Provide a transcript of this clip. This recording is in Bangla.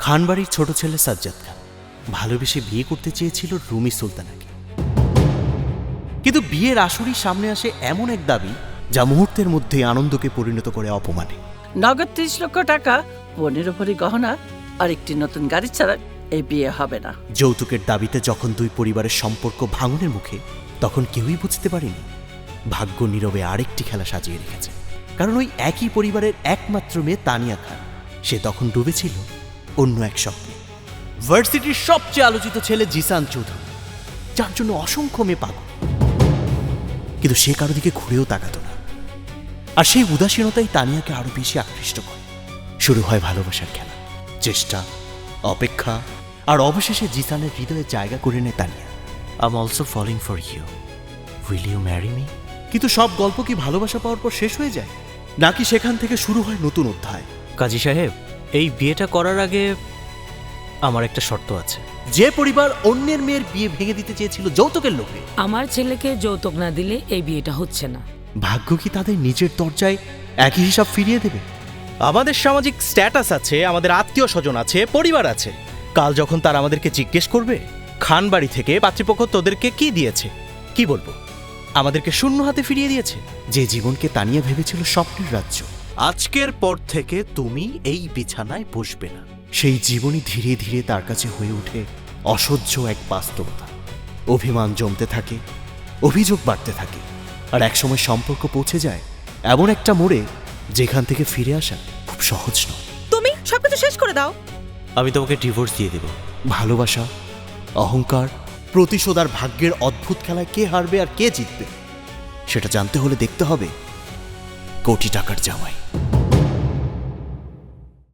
খানবাড়ির ছোট ছেলে সাজ্জাদ খান ভালোবেসে বিয়ে করতে চেয়েছিল রুমি সুলতানাকে, কিন্তু বিয়ের আসরই সামনে আসে এমন এক দাবি যা মুহূর্তের মধ্যে আনন্দকে পরিণত করে অপমানে। নগদ 30 লক্ষ টাকা, 15 ভরি গহনা আর একটি নতুন গাড়ি ছাড়া এই বিয়ে হবে না। যৌতুকের দাবিতে যখন দুই পরিবারের সম্পর্ক ভাঙনের মুখে, তখন কেউই বুঝতে পারেনি ভাগ্য নীরবে আরেকটি খেলা সাজিয়ে রেখেছে। কারণ ওই একই পরিবারের একমাত্র মেয়ে তানিয়া খান, সে তখন ডুবেছিল অন্য এক স্বপ্নে। ভার্সিটির সবচেয়ে আলোচিত ছেলে জিসান চৌধুরী, যার জন্য অসংখ্য মেয়ে পাগল, কিন্তু সে কারো দিকে ঘুরেও তাকাত না। আর সেই উদাসীনতাই তানিয়াকে আরো বেশি আকৃষ্ট করে। শুরু হয় ভালোবাসার খেলা, চেষ্টা, অপেক্ষা, আর অবশেষে জিসানের হৃদয়ে জায়গা করে নেয় Tania. I am also falling for you, will you marry me? কিন্তু সব গল্প কি ভালোবাসা পাওয়ার পর শেষ হয়ে যায়, নাকি সেখান থেকে শুরু হয় নতুন অধ্যায়? কাজী সাহেব, এই বিয়েটা করার আগে আমার একটা শর্ত আছে। যে পরিবার অন্যের মেয়ের বিয়ে ভেঙে দিতে চেয়েছিল যৌতুকের লোভে, আমার ছেলেকে যৌতুক না দিলে এই বিয়েটা হচ্ছে না। ভাগ্য কি তাদের নিজের দরজায় একই হিসাব ফিরিয়ে দেবে? আমাদের সামাজিক স্ট্যাটাস আছে, আমাদের আত্মীয় স্বজন আছে, পরিবার আছে। কাল যখন তারা আমাদেরকে জিজ্ঞেস করবে খানবাড়ি থেকে পাত্রীপক্ষ তোদেরকে কি দিয়েছে, কি বলবো? আমাদেরকে শূন্য হাতে ফিরিয়ে দিয়েছে। যে জীবনকে তানিয়া ভেবেছিল স্বপ্নের রাজ্য, আজকের পর থেকে তুমি এই বিছানায় বসবে না, সেই জীবনই ধীরে ধীরে তার কাছে হয়ে ওঠে অসহ্য এক বাস্তবতা। অভিমান জমতে থাকে, অভিযোগ বাড়তে থাকে, আর একসময় সম্পর্ক পৌঁছে যায় এমন একটা মোড়ে যেখান থেকে ফিরে আসা খুব সহজ নয়। তুমি সবকিছু শেষ করে দাও। আমি তোমাকে ডিভোর্স দিয়ে দেব। ভালোবাসা, অহংকার, প্রতিশোধ আর ভাগ্যের অদ্ভুত খেলায় কে হারবে আর কে জিতবে, সেটা জানতে হলে দেখতে হবে কোটি টাকার জামাই।